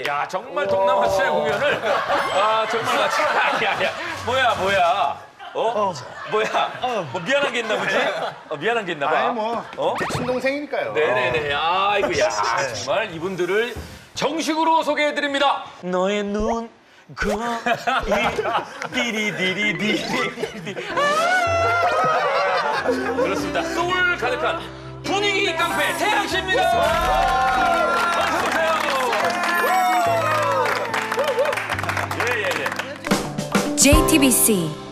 야, 정말 동남아시아 공연을 정말 마치 야, 뭐야? 뭐야? 뭐 미안한 게 있나 보지? 미안한 게 있나 봐. 아니 뭐 제 친동생이니까요. 네네네. 아이고 야, 정말 이분들을 정식으로 소개해드립니다. 너의 눈, 거이, 디리디리디리. 그렇습니다. 소울 가득한 분위기 깡패 태양 씨입니다. 어서 오세요. JTBC